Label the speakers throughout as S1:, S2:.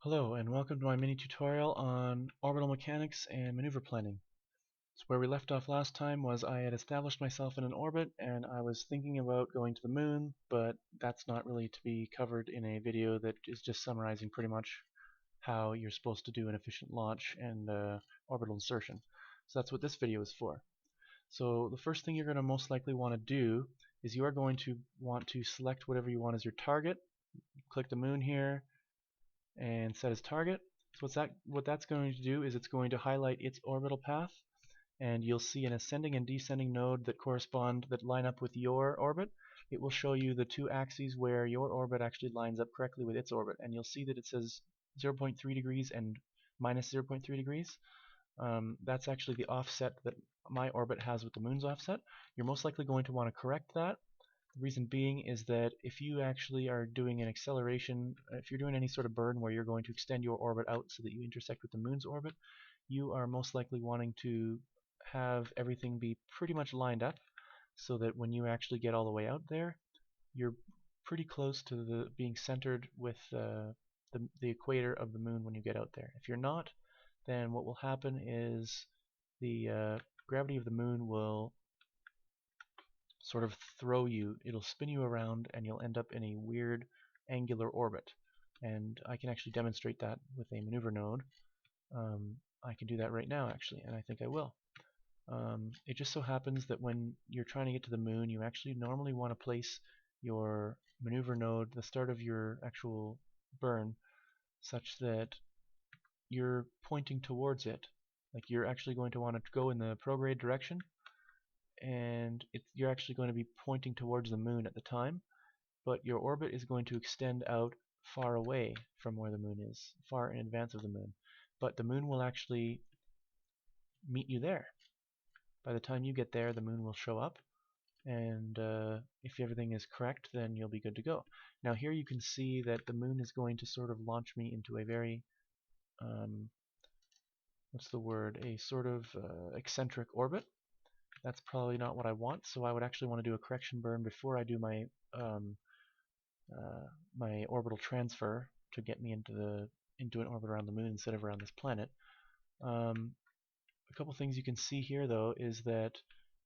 S1: Hello and welcome to my mini tutorial on orbital mechanics and maneuver planning. So where we left off last time was I had established myself in an orbit and I was thinking about going to the moon, but that's not really to be covered in a video that is just summarizing pretty much how you're supposed to do an efficient launch and orbital insertion. So that's what this video is for. So the first thing you're going to most likely want to do is you are going to want to select whatever you want as your target. Click the moon here and set as target. So what that's going to do is it's going to highlight its orbital path, and you'll see an ascending and descending node that line up with your orbit. It will show you the two axes where your orbit actually lines up correctly with its orbit, and you'll see that it says 0.3 degrees and minus 0.3 degrees. That's actually the offset that my orbit has with the moon's offset. You're most likely going to want to correct that. The reason being is that if you actually are doing an acceleration, if you're doing any sort of burn where you're going to extend your orbit out so that you intersect with the moon's orbit, you are most likely wanting to have everything be pretty much lined up so that when you actually get all the way out there, you're pretty close to being centered with the equator of the moon when you get out there. If you're not, then what will happen is the gravity of the moon will sort of it'll spin you around and you'll end up in a weird angular orbit. And I can actually demonstrate that with a maneuver node. I can do that right now actually, and I think I will. It just so happens that when you're trying to get to the moon, you actually normally want to place your maneuver node, the start of your actual burn, such that you're pointing towards it. Like you're actually going to want to go in the prograde direction, and you're actually going to be pointing towards the moon at the time, but your orbit is going to extend out far away from where the moon is, far in advance of the moon. But the moon will actually meet you there. By the time you get there, the moon will show up, and if everything is correct, then you'll be good to go. Now here you can see that the moon is going to sort of launch me into a very, what's the word, a sort of eccentric orbit. That's probably not what I want, so I would actually want to do a correction burn before I do my my orbital transfer to get me into an orbit around the moon instead of around this planet. A couple things you can see here though is that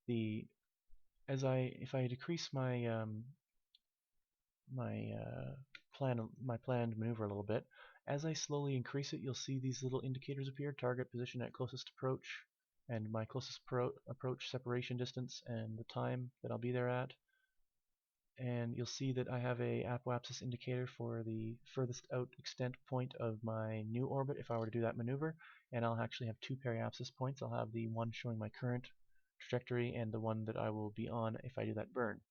S1: if I decrease my my planned maneuver a little bit, as I slowly increase it, you'll see these little indicators appear: target position at closest approach, and my closest approach separation distance, and the time that I'll be there at. And you'll see that I have a apoapsis indicator for the furthest out extent point of my new orbit if I were to do that maneuver, and I'll actually have two periapsis points. I'll have the one showing my current trajectory and the one that I will be on if I do that burn.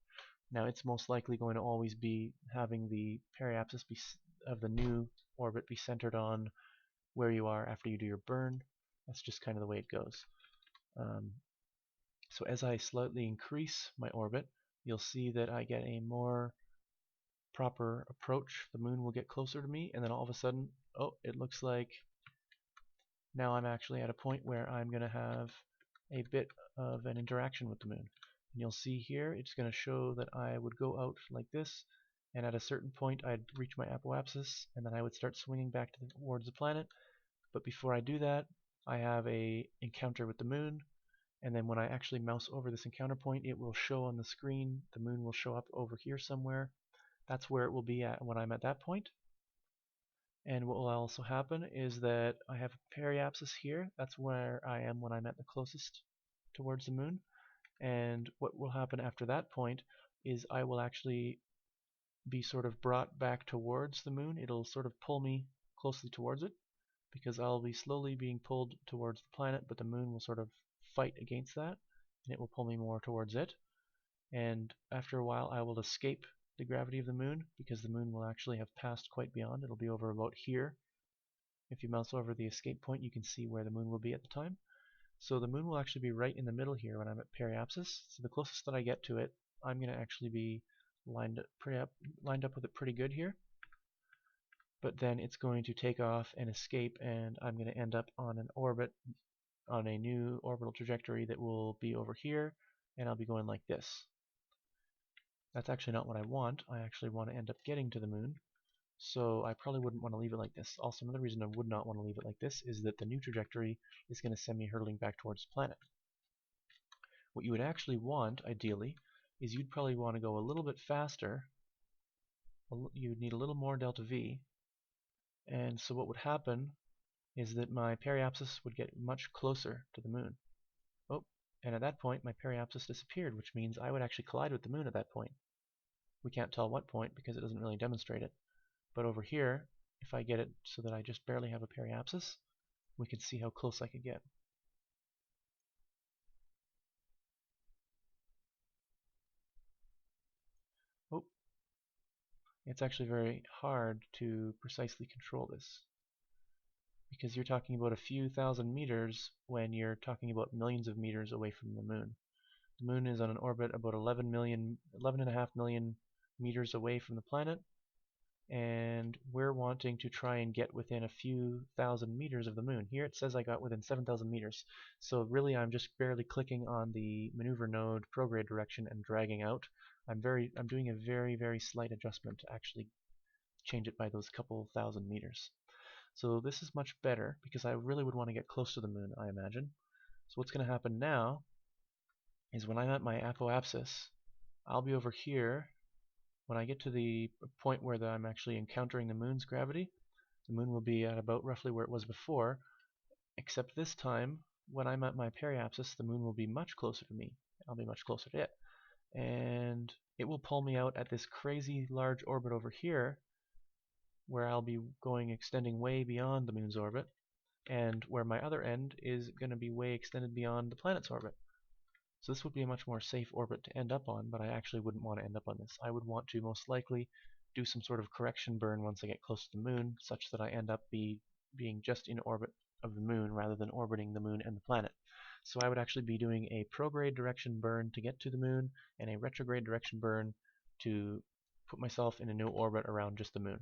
S1: Now it's most likely going to always be having the periapsis of the new orbit be centered on where you are after you do your burn. That's just kind of the way it goes. So as I slightly increase my orbit, you'll see that I get a more proper approach. The moon will get closer to me, and then all of a sudden, oh, it looks like now I'm actually at a point where I'm going to have a bit of an interaction with the moon. And you'll see here it's going to show that I would go out like this, and at a certain point I'd reach my apoapsis, and then I would start swinging back towards the planet. But before I do that, I have a encounter with the moon, and then when I actually mouse over this encounter point, it will show on the screen. The moon will show up over here somewhere. That's where it will be at when I'm at that point. And what will also happen is that I have a periapsis here. That's where I am when I'm at the closest towards the moon. And what will happen after that point is I will actually be sort of brought back towards the moon. It'll sort of pull me closely towards it, because I'll be slowly being pulled towards the planet, but the moon will sort of fight against that, and it will pull me more towards it. And after a while I will escape the gravity of the moon, because the moon will actually have passed quite beyond. It'll be over about here. If you mouse over the escape point, you can see where the moon will be at the time. So the moon will actually be right in the middle here when I'm at periapsis. So the closest that I get to it, I'm going to actually be lined up with it pretty good here. But then it's going to take off and escape, and I'm going to end up on an orbit, on a new orbital trajectory that will be over here, and I'll be going like this. That's actually not what I want. I actually want to end up getting to the moon, So I probably wouldn't want to leave it like this. Also, another reason I would not want to leave it like this is that the new trajectory is going to send me hurtling back towards the planet. What you would actually want, ideally, is you'd probably want to go a little bit faster. You'd need a little more delta V. And so what would happen is that my periapsis would get much closer to the moon. Oh, and at that point my periapsis disappeared, which means I would actually collide with the moon at that point. We can't tell what point because it doesn't really demonstrate it. But over here, if I get it so that I just barely have a periapsis, we can see how close I could get. Oh, it's actually very hard to precisely control this, because you're talking about a few thousand meters when you're talking about millions of meters away from the moon. The moon is on an orbit about 11.5 million meters away from the planet, and we're wanting to try and get within a few thousand meters of the moon. Here it says I got within 7,000 meters, so really I'm just barely clicking on the maneuver node prograde direction and dragging out. I'm doing a very slight adjustment to actually change it by those couple thousand meters. So this is much better because I really would want to get close to the moon, I imagine. So what's going to happen now is when I'm at my apoapsis, I'll be over here. When I get to the point where I'm actually encountering the moon's gravity, the moon will be at about roughly where it was before, except this time, when I'm at my periapsis, the moon will be much closer to me. I'll be much closer to it. And it will pull me out at this crazy large orbit over here, where I'll be extending way beyond the moon's orbit, and where my other end is going to be way extended beyond the planet's orbit. So this would be a much more safe orbit to end up on, but I actually wouldn't want to end up on this. I would want to most likely do some sort of correction burn once I get close to the moon, such that I end up being just in orbit of the moon rather than orbiting the moon and the planet. So I would actually be doing a prograde direction burn to get to the moon and a retrograde direction burn to put myself in a new orbit around just the moon.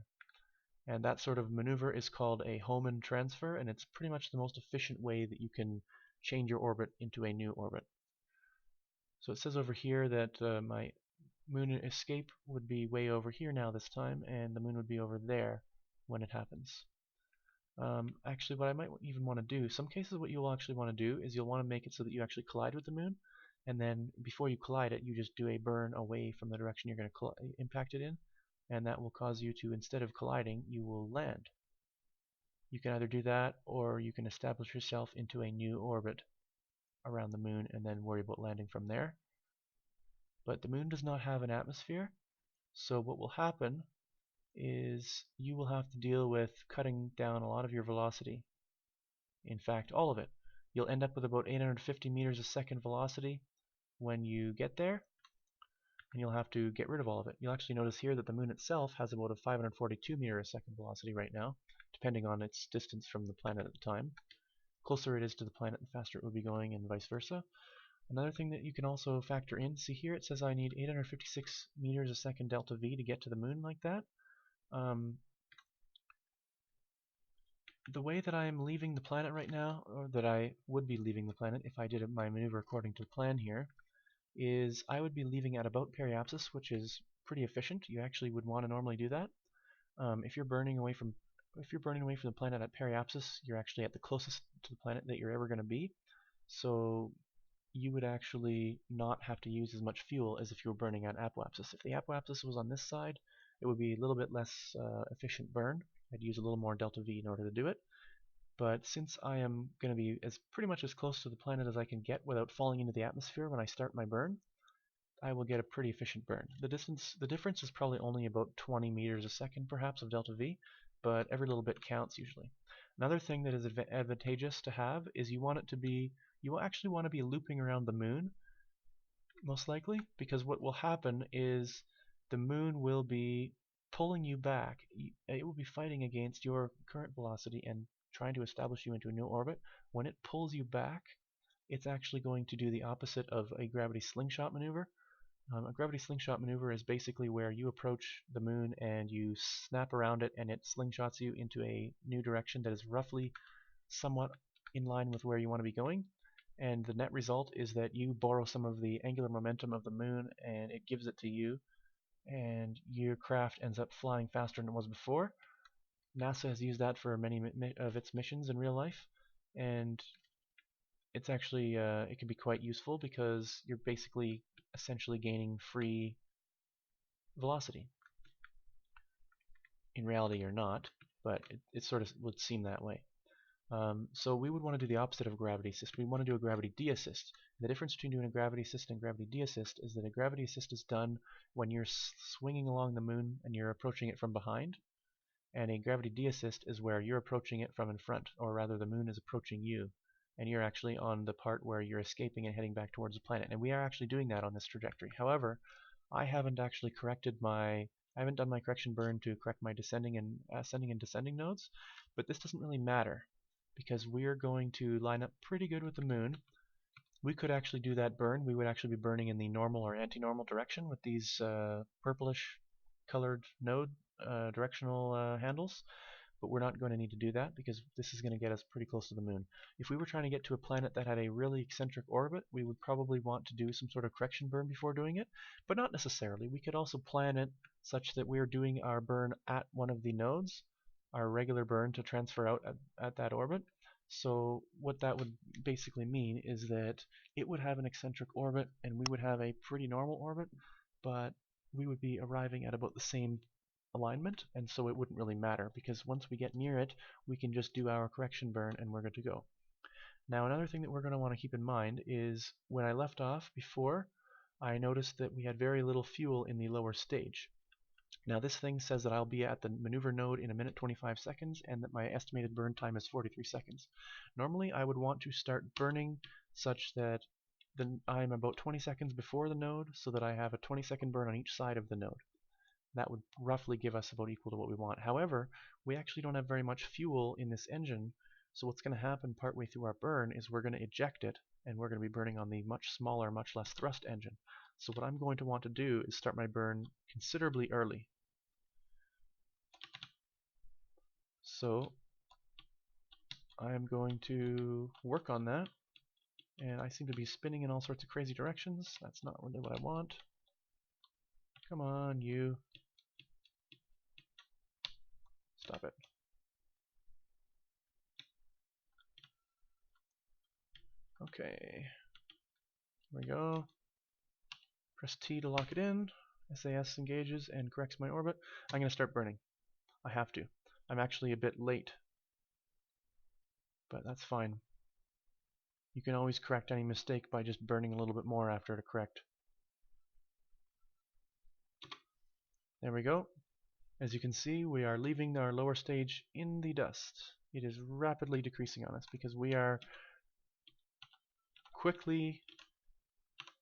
S1: And that sort of maneuver is called a Hohmann transfer, and it's pretty much the most efficient way that you can change your orbit into a new orbit. So it says over here that my moon escape would be way over here now this time, and the moon would be over there when it happens. Actually, what I might even want to do, some cases what you'll actually want to do is you'll want to make it so that you actually collide with the moon, and then before you collide it, you just do a burn away from the direction you're going to impact it in, and that will cause you to, instead of colliding, you will land. You can either do that, or you can establish yourself into a new orbit around the moon and then worry about landing from there. But the moon does not have an atmosphere, so what will happen is you will have to deal with cutting down a lot of your velocity. In fact, all of it. You'll end up with about 850 meters a second velocity when you get there, and you'll have to get rid of all of it. You'll actually notice here that the moon itself has about a 542 meter a second velocity right now, depending on its distance from the planet at the time. The closer it is to the planet, the faster it will be going, and vice versa. Another thing that you can also factor in, see here it says I need 856 meters a second delta V to get to the moon like that. The way that I am leaving the planet right now, or that I would be leaving the planet if I did my maneuver according to the plan here, is I would be leaving at about periapsis, which is pretty efficient. You actually would want to normally do that. If you're burning away from the planet at periapsis, you're actually at the closest to the planet that you're ever going to be. So you would actually not have to use as much fuel as if you were burning at apoapsis. If the apoapsis was on this side, it would be a little bit less efficient burn. I'd use a little more delta V in order to do it. But since I am going to be pretty much as close to the planet as I can get without falling into the atmosphere when I start my burn, I will get a pretty efficient burn. The difference is probably only about 20 meters a second perhaps of delta V, but every little bit counts usually. Another thing that is advantageous to have is you will actually want to be looping around the moon, most likely, because what will happen is the moon will be pulling you back. It will be fighting against your current velocity and trying to establish you into a new orbit. When it pulls you back, it's actually going to do the opposite of a gravity slingshot maneuver. A gravity slingshot maneuver is basically where you approach the moon and you snap around it and it slingshots you into a new direction that is roughly somewhat in line with where you want to be going. And the net result is that you borrow some of the angular momentum of the moon and it gives it to you, and your craft ends up flying faster than it was before. NASA has used that for many of its missions in real life, and it's actually it can be quite useful because you're basically essentially gaining free velocity. In reality, you're not, but it sort of would seem that way. So we would want to do the opposite of a gravity assist. We want to do a gravity de-assist. The difference between doing a gravity assist and gravity de-assist is that a gravity assist is done when you're swinging along the moon and you're approaching it from behind, and a gravity de-assist is where you're approaching it from in front, or rather the moon is approaching you, and you're actually on the part where you're escaping and heading back towards the planet. And we are actually doing that on this trajectory. However, I haven't actually I haven't done my correction burn to correct my ascending and descending nodes, but this doesn't really matter because we're going to line up pretty good with the moon. We could actually do that burn. We would actually be burning in the normal or anti-normal direction with these purplish colored node directional handles, but we're not going to need to do that because this is going to get us pretty close to the moon. If we were trying to get to a planet that had a really eccentric orbit, we would probably want to do some sort of correction burn before doing it, but not necessarily. We could also plan it such that we're doing our burn at one of the nodes, our regular burn to transfer out at that orbit. So what that would basically mean is that it would have an eccentric orbit and we would have a pretty normal orbit, but we would be arriving at about the same alignment, and so it wouldn't really matter because once we get near it, we can just do our correction burn and we're good to go. Now another thing that we're going to want to keep in mind is when I left off before, I noticed that we had very little fuel in the lower stage. Now this thing says that I'll be at the maneuver node in 1:25 seconds and that my estimated burn time is 43 seconds. Normally I would want to start burning such that I'm about 20 seconds before the node so that I have a 20-second burn on each side of the node. That would roughly give us about equal to what we want. However, we actually don't have very much fuel in this engine, so what's going to happen partway through our burn is we're going to eject it, and we're going to be burning on the much smaller, much less thrust engine. So what I'm going to want to do is start my burn considerably early. So I'm going to work on that, and I seem to be spinning in all sorts of crazy directions. That's not really what I want. Come on, you. Stop it. Okay, here we go. Press T to lock it in. SAS engages and corrects my orbit. I'm going to start burning. I have to. I'm actually a bit late, but that's fine. You can always correct any mistake by just burning a little bit more after to correct. There we go. As you can see, we are leaving our lower stage in the dust. It is rapidly decreasing on us because we are quickly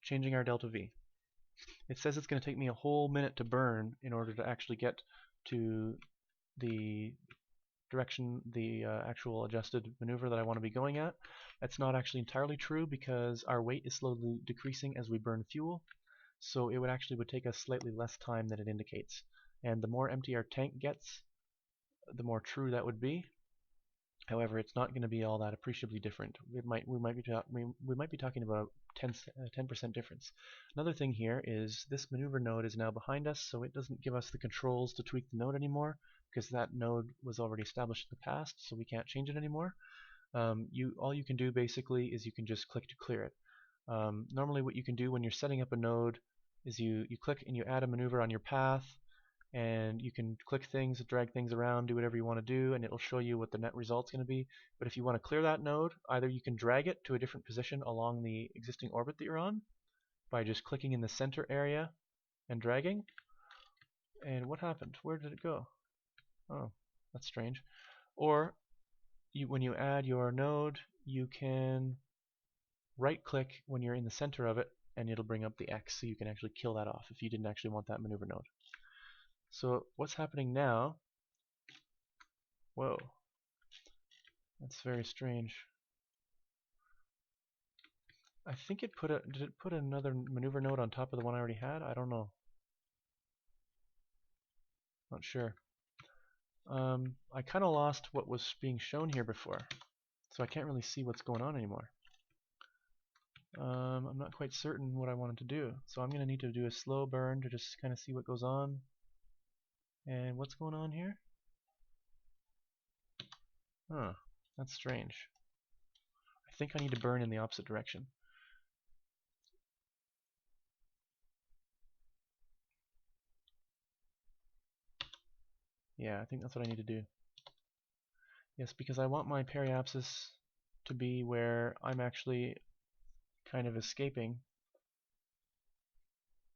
S1: changing our delta V. It says it's going to take me a whole minute to burn in order to actually get to the direction, the actual adjusted maneuver that I want to be going at. That's not actually entirely true because our weight is slowly decreasing as we burn fuel, so it would take us slightly less time than it indicates. And the more empty our tank gets, the more true that would be. However, it's not going to be all that appreciably different. We might be talking about a 10% difference. Another thing here is this maneuver node is now behind us, so it doesn't give us the controls to tweak the node anymore because that node was already established in the past, so we can't change it anymore. All you can do basically is you can just click to clear it. Normally what you can do when you're setting up a node is you click and you add a maneuver on your path, and you can click things, drag things around, do whatever you want to do, and it'll show you what the net result's going to be. But if you want to clear that node, either you can drag it to a different position along the existing orbit that you're on by just clicking in the center area and dragging. And what happened? Where did it go? Oh, that's strange. Or when you add your node, you can right click when you're in the center of it and it'll bring up the X, so you can actually kill that off if you didn't actually want that maneuver node. So what's happening now? Whoa, that's very strange. I think did it put another maneuver node on top of the one I already had? I don't know. Not sure. I kind of lost what was being shown here before, so I can't really see what's going on anymore. I'm not quite certain what I wanted to do, so I'm going to need to do a slow burn to just kind of see what goes on. And what's going on here? Huh, that's strange. I think I need to burn in the opposite direction. Yeah, I think that's what I need to do. Yes, because I want my periapsis to be where I'm actually kind of escaping,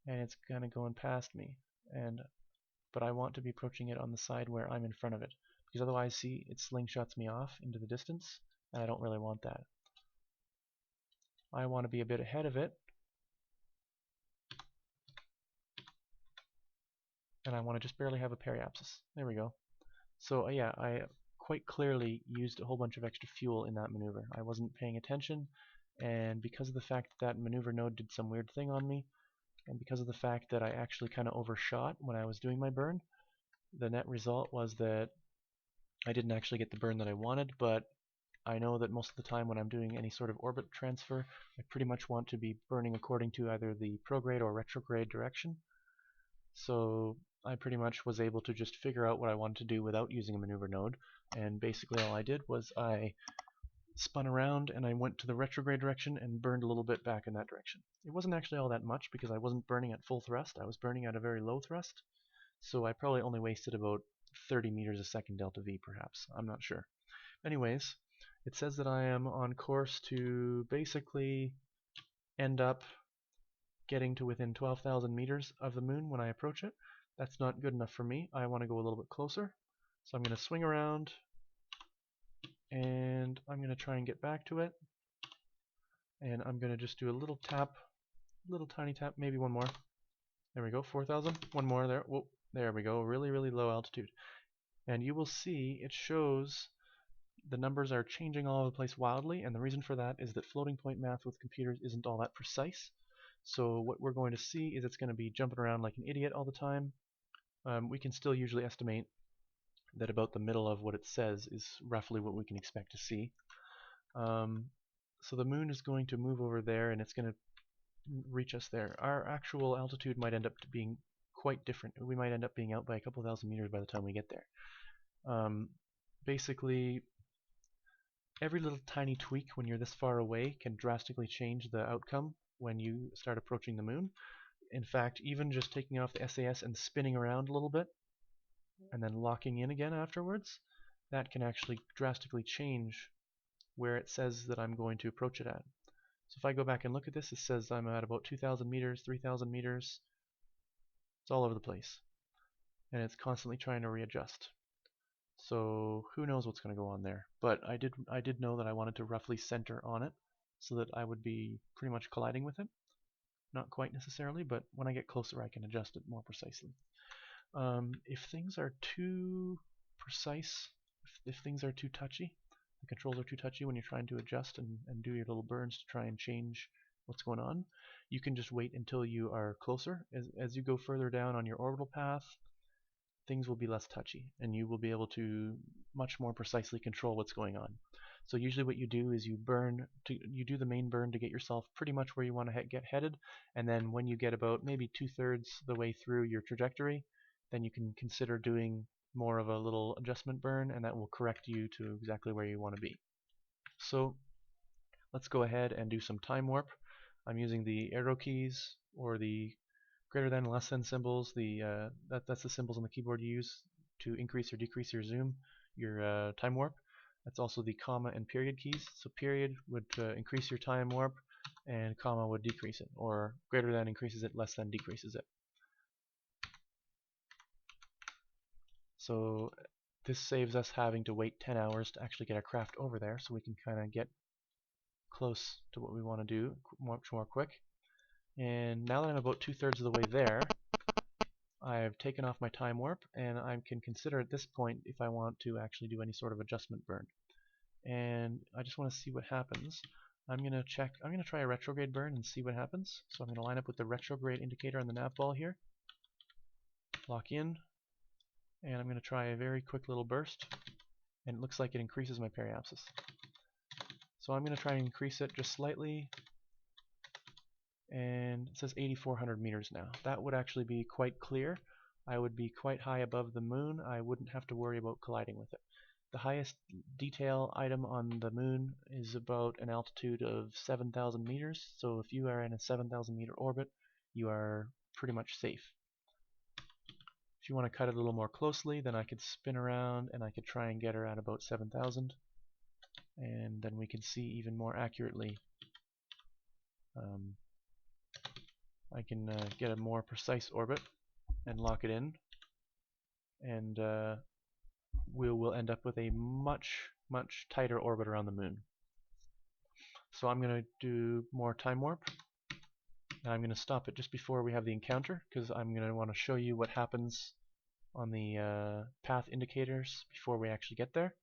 S1: and it's kind of going past me. But I want to be approaching it on the side where I'm in front of it, because otherwise, see, it slingshots me off into the distance, and I don't really want that. I want to be a bit ahead of it, and I want to just barely have a periapsis. There we go. So yeah, I quite clearly used a whole bunch of extra fuel in that maneuver. I wasn't paying attention, and because of the fact that maneuver node did some weird thing on me, and because of the fact that I actually kind of overshot when I was doing my burn, the net result was that I didn't actually get the burn that I wanted, but I know that most of the time when I'm doing any sort of orbit transfer, I pretty much want to be burning according to either the prograde or retrograde direction. So I pretty much was able to just figure out what I wanted to do without using a maneuver node, and basically all I did was I spun around and I went to the retrograde direction and burned a little bit back in that direction. It wasn't actually all that much because I wasn't burning at full thrust, I was burning at a very low thrust, so I probably only wasted about 30 meters a second delta V perhaps, I'm not sure. Anyways, it says that I am on course to basically end up getting to within 12,000 meters of the moon when I approach it. That's not good enough for me. I want to go a little bit closer. So I'm going to swing around and I'm going to try and get back to it. And I'm going to just do a little tap, little tiny tap, maybe one more. There we go, 4,000. One more there. Whoa, there we go, really, really low altitude. And you will see it shows the numbers are changing all over the place wildly, and the reason for that is that floating point math with computers isn't all that precise. So what we're going to see is it's going to be jumping around like an idiot all the time. We can still usually estimate that about the middle of what it says is roughly what we can expect to see. So the moon is going to move over there and it's going to reach us there. Our actual altitude might end up being quite different. We might end up being out by a couple thousand meters by the time we get there. Basically, every little tiny tweak when you're this far away can drastically change the outcome when you start approaching the moon. In fact, even just taking off the SAS and spinning around a little bit and then locking in again afterwards, that can actually drastically change where it says that I'm going to approach it at. So if I go back and look at this, it says I'm at about 2,000 meters, 3,000 meters. It's all over the place. And it's constantly trying to readjust. So who knows what's going to go on there. But I did know that I wanted to roughly center on it so that I would be pretty much colliding with it. Not quite necessarily, but when I get closer I can adjust it more precisely. If things are too precise, if things are too touchy, the controls are too touchy when you're trying to adjust and do your little burns to try and change what's going on, you can just wait until you are closer. As you go further down on your orbital path, things will be less touchy and you will be able to much more precisely control what's going on. So usually what you do is you do the main burn to get yourself pretty much where you want to get headed, and then when you get about maybe 2/3 the way through your trajectory, then you can consider doing more of a little adjustment burn, and that will correct you to exactly where you want to be. So let's go ahead and do some time warp. I'm using the arrow keys or the greater than and less than symbols. That's the symbols on the keyboard you use to increase or decrease your zoom, your time warp. That's also the comma and period keys. So period would increase your time warp, and comma would decrease it, or greater than increases it, less than decreases it. So this saves us having to wait 10 hours to actually get our craft over there, so we can kind of get close to what we want to do much more quick. And now that I'm about 2/3 of the way there, I've taken off my time warp, and I can consider at this point if I want to actually do any sort of adjustment burn. And I just want to see what happens. I'm going to try a retrograde burn and see what happens. So I'm going to line up with the retrograde indicator on the nav ball here. Lock in, and I'm going to try a very quick little burst, and it looks like it increases my periapsis. So I'm going to try and increase it just slightly, and it says 8,400 meters now. That would actually be quite clear. I would be quite high above the moon. I wouldn't have to worry about colliding with it. The highest detail item on the moon is about an altitude of 7,000 meters, so if you are in a 7,000 meter orbit, you are pretty much safe. If you want to cut it a little more closely, then I could spin around and I could try and get her at about 7,000, and then we can see even more accurately. I can get a more precise orbit and lock it in, and we'll end up with a much tighter orbit around the moon. So I'm going to do more time warp, and I'm going to stop it just before we have the encounter, because I'm going to want to show you what happens on the path indicators before we actually get there.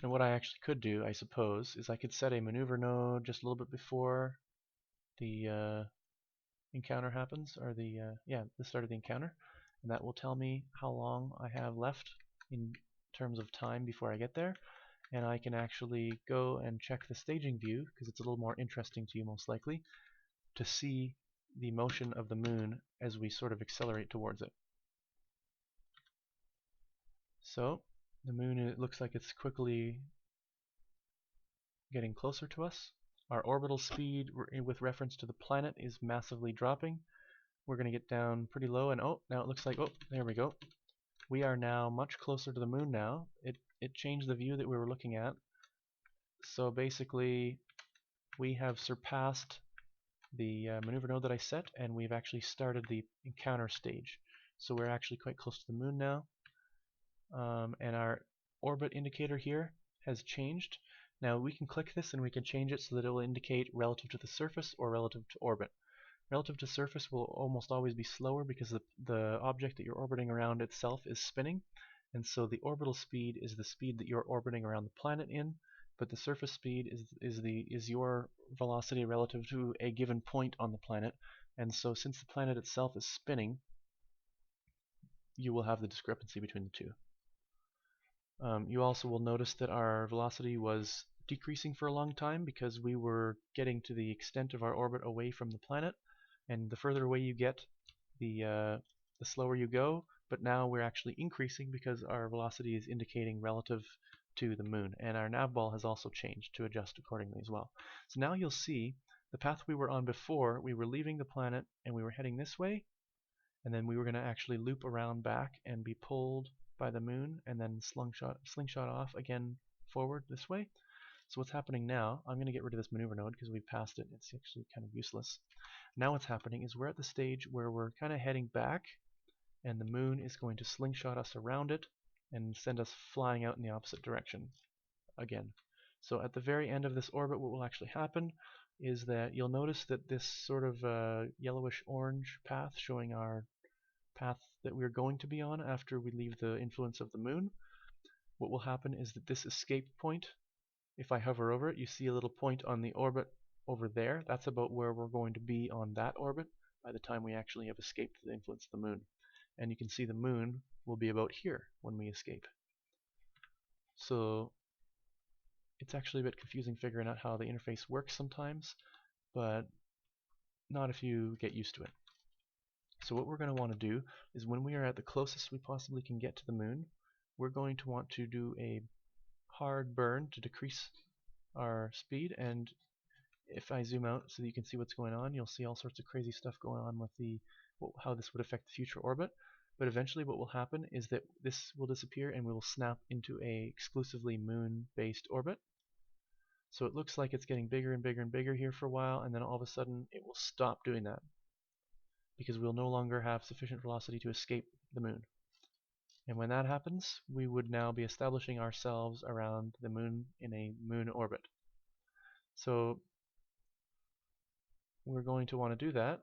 S1: And what I actually could do, I suppose, is I could set a maneuver node just a little bit before the encounter happens, or the start of the encounter, and that will tell me how long I have left in terms of time before I get there. And I can actually go and check the staging view, because it's a little more interesting to you most likely, to see the motion of the moon as we sort of accelerate towards it. So the moon, it looks like it's quickly getting closer to us. Our orbital speed with reference to the planet is massively dropping. We're going to get down pretty low, and oh, now it looks like, oh, there we go. We are now much closer to the moon now. It changed the view that we were looking at. So basically, we have surpassed the maneuver node that I set, and we've actually started the encounter stage. So we're actually quite close to the moon now. And our orbit indicator here has changed. Now we can click this and we can change it so that it will indicate relative to the surface or relative to orbit. Relative to surface will almost always be slower because the object that you're orbiting around itself is spinning, and so the orbital speed is the speed that you're orbiting around the planet in, but the surface speed is your velocity relative to a given point on the planet. And so since the planet itself is spinning, you will have the discrepancy between the two. You also will notice that our velocity was decreasing for a long time because we were getting to the extent of our orbit away from the planet, and the further away you get, the slower you go. But now we're actually increasing because our velocity is indicating relative to the moon, and our nav ball has also changed to adjust accordingly as well. So now you'll see the path we were on before. We were leaving the planet and we were heading this way, and then we were going to actually loop around back and be pulled by the moon and then slingshot off again forward this way. So what's happening now, I'm going to get rid of this maneuver node because we've passed it. It's actually kind of useless. Now what's happening is we're at the stage where we're kind of heading back, and the moon is going to slingshot us around it and send us flying out in the opposite direction again. So at the very end of this orbit, what will actually happen is that you'll notice that this sort of yellowish orange path showing our path that we're going to be on after we leave the influence of the moon, what will happen is that this escape point, if I hover over it, you see a little point on the orbit over there. That's about where we're going to be on that orbit by the time we actually have escaped the influence of the moon. And you can see the moon will be about here when we escape. So it's actually a bit confusing figuring out how the interface works sometimes, but not if you get used to it. So what we're going to want to do is when we are at the closest we possibly can get to the moon, we're going to want to do a hard burn to decrease our speed. And if I zoom out so that you can see what's going on, you'll see all sorts of crazy stuff going on with how this would affect the future orbit. But eventually what will happen is that this will disappear and we will snap into a exclusively moon-based orbit. So it looks like it's getting bigger and bigger and bigger here for a while, and then all of a sudden it will stop doing that, because we'll no longer have sufficient velocity to escape the moon. And when that happens, we would now be establishing ourselves around the moon in a moon orbit. So we're going to want to do that,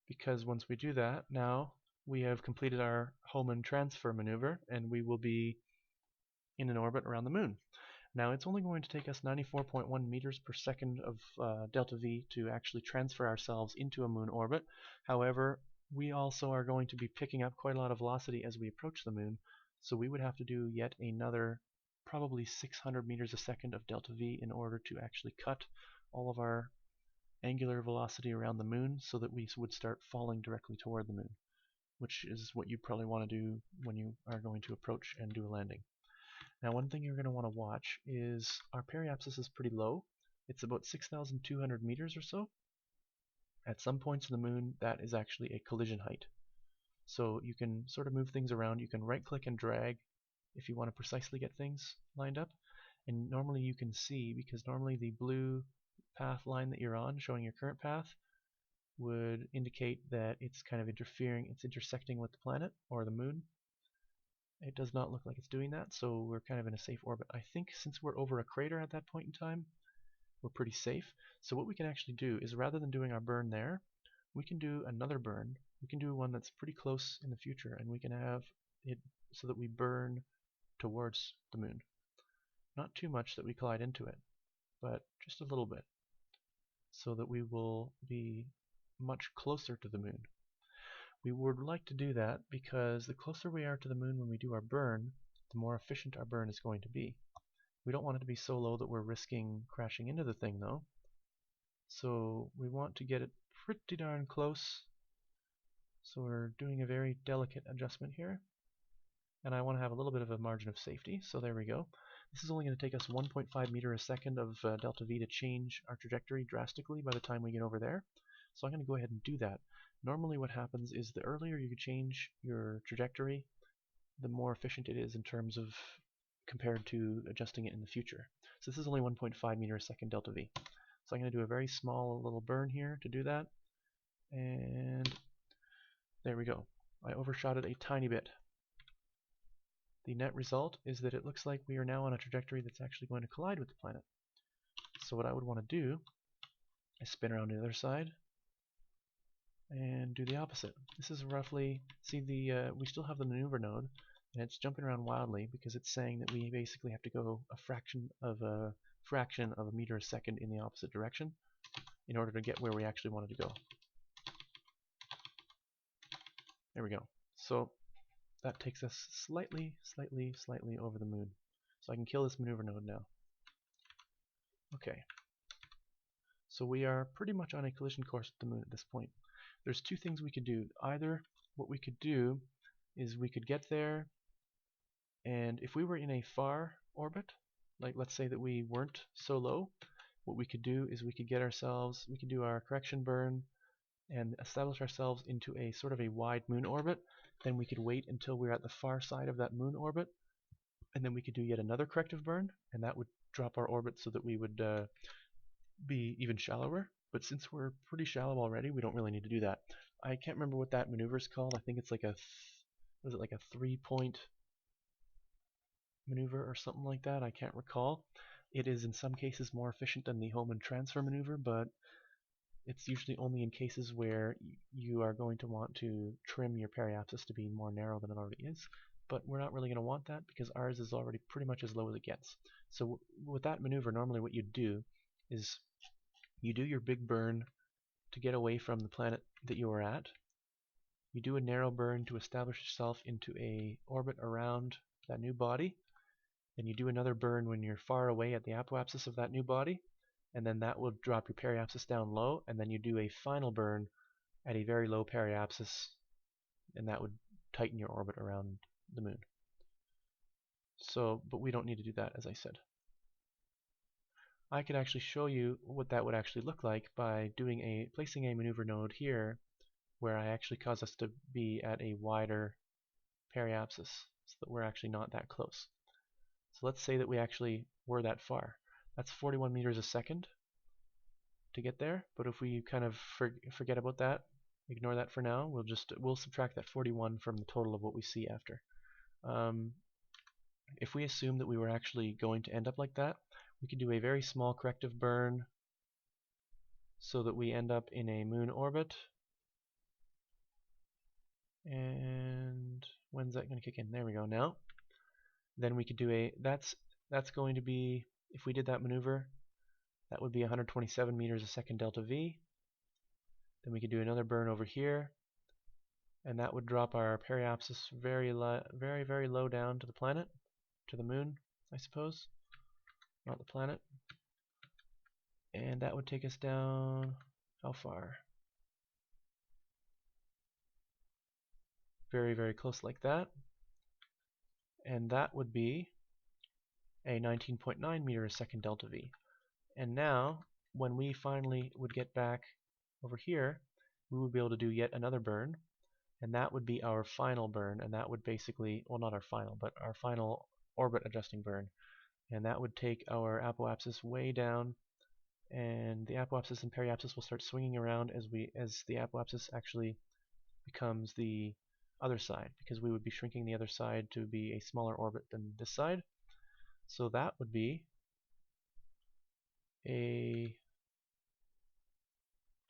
S1: because once we do that, now we have completed our Hohmann transfer maneuver and we will be in an orbit around the moon. Now it's only going to take us 94.1 meters per second of delta V to actually transfer ourselves into a moon orbit. However, we also are going to be picking up quite a lot of velocity as we approach the moon, so we would have to do yet another probably 600 meters a second of delta V in order to actually cut all of our angular velocity around the moon so that we would start falling directly toward the moon, which is what you probably want to do when you are going to approach and do a landing. Now, one thing you're going to want to watch is our periapsis is pretty low. It's about 6,200 meters or so. At some points in the moon, that is actually a collision height. So you can sort of move things around. You can right click and drag if you want to precisely get things lined up. And normally you can see, because normally the blue path line that you're on, showing your current path, would indicate that it's kind of interfering, it's intersecting with the planet or the moon. It does not look like it's doing that, so we're kind of in a safe orbit. I think since we're over a crater at that point in time, we're pretty safe. So what we can actually do is, rather than doing our burn there, we can do another burn. We can do one that's pretty close in the future, and we can have it so that we burn towards the moon. Not too much that we collide into it, but just a little bit, so that we will be much closer to the moon. We would like to do that because the closer we are to the moon when we do our burn, the more efficient our burn is going to be. We don't want it to be so low that we're risking crashing into the thing though. So we want to get it pretty darn close. So we're doing a very delicate adjustment here. And I want to have a little bit of a margin of safety, so there we go. This is only going to take us 1.5 meters a second of delta V to change our trajectory drastically by the time we get over there. So I'm going to go ahead and do that. Normally what happens is the earlier you change your trajectory, the more efficient it is in terms of compared to adjusting it in the future. So this is only 1.5 meters a second delta V. So I'm going to do a very small little burn here to do that. And there we go. I overshot it a tiny bit. The net result is that it looks like we are now on a trajectory that's actually going to collide with the planet. So what I would want to do is spin around to the other side and do the opposite. This is roughly, see we still have the maneuver node, and it's jumping around wildly because it's saying that we basically have to go a fraction of a meter a second in the opposite direction in order to get where we actually wanted to go. There we go. So that takes us slightly over the moon. So I can kill this maneuver node now. Okay. So we are pretty much on a collision course with the moon at this point. There's two things we could do. Either what we could do is we could get there, and if we were in a far orbit, like let's say that we weren't so low, what we could do is we could do our correction burn and establish ourselves into a sort of a wide moon orbit. Then we could wait until we're at the far side of that moon orbit, and then we could do yet another corrective burn, and that would drop our orbit so that we would be even shallower. But since we're pretty shallow already, we don't really need to do that. I can't remember what that maneuver is called. I think it's like was it like a 3-point maneuver or something like that? I can't recall. It is in some cases more efficient than the Hohmann transfer maneuver, but it's usually only in cases where you are going to want to trim your periapsis to be more narrow than it already is. But we're not really going to want that because ours is already pretty much as low as it gets. So with that maneuver, normally what you do is you do your big burn to get away from the planet that you are at. You do a narrow burn to establish yourself into a orbit around that new body. Then you do another burn when you're far away at the apoapsis of that new body, and then that will drop your periapsis down low, and then you do a final burn at a very low periapsis, and that would tighten your orbit around the moon. So, but we don't need to do that, as I said. I could actually show you what that would actually look like by placing a maneuver node here where I actually cause us to be at a wider periapsis so that we're actually not that close. So let's say that we actually were that far. That's 41 meters a second to get there, but if we kind of forget about that, ignore that for now, we'll subtract that 41 from the total of what we see after. If we assume that we were actually going to end up like that, we could do a very small corrective burn so that we end up in a moon orbit. And when's that going to kick in? There we go now. Then we could do that's going to be, if we did that maneuver, that would be 127 meters a second delta V. Then we could do another burn over here, and that would drop our periapsis very low down to the planet, to the moon, I suppose, not the planet. And that would take us down, how far? Very, very close like that. And that would be a 19.9 meters a second delta V. And now, when we finally would get back over here, we would be able to do yet another burn, and that would be our final burn, and that would basically, well, not our final, but our final orbit adjusting burn. And that would take our apoapsis way down, and the apoapsis and periapsis will start swinging around as the apoapsis actually becomes the other side, because we would be shrinking the other side to be a smaller orbit than this side. So that would be a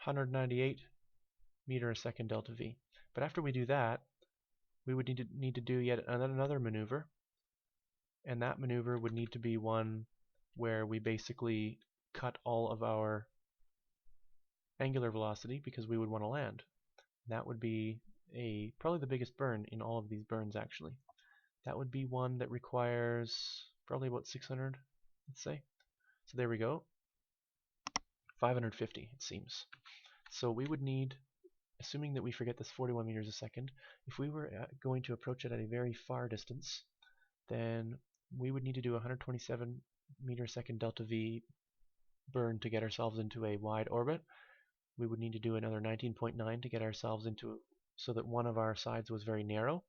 S1: 198 meter a second delta V. But after we do that, we would need to do yet another maneuver, and that maneuver would need to be one where we basically cut all of our angular velocity because we would want to land. That would be probably the biggest burn in all of these burns actually. That would be one that requires probably about 600, let's say. So there we go. 550 it seems. So we would need, assuming that we forget this 41 meters a second, if we were going to approach it at a very far distance, then we would need to do 127 meter second delta V burn to get ourselves into a wide orbit. We would need to do another 19.9 to get ourselves into, so that one of our sides was very narrow.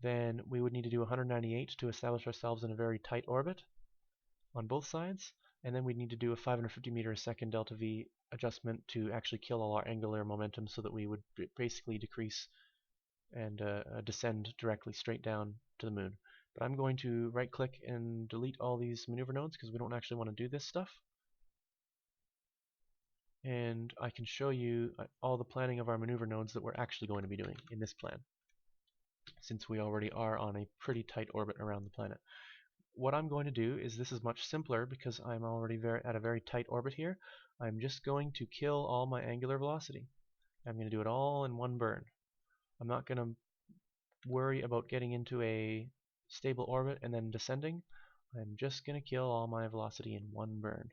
S1: Then we would need to do 198 to establish ourselves in a very tight orbit on both sides. And then we'd need to do a 550 meter a second delta V adjustment to actually kill all our angular momentum so that we would basically decrease and descend directly straight down to the moon. But I'm going to right click and delete all these maneuver nodes because we don't actually want to do this stuff. And I can show you all the planning of our maneuver nodes that we're actually going to be doing in this plan, since we already are on a pretty tight orbit around the planet. What I'm going to do is, this is much simpler because I'm already at a very tight orbit here. I'm just going to kill all my angular velocity. I'm going to do it all in one burn. I'm not going to worry about getting into a stable orbit and then descending. I'm just going to kill all my velocity in one burn.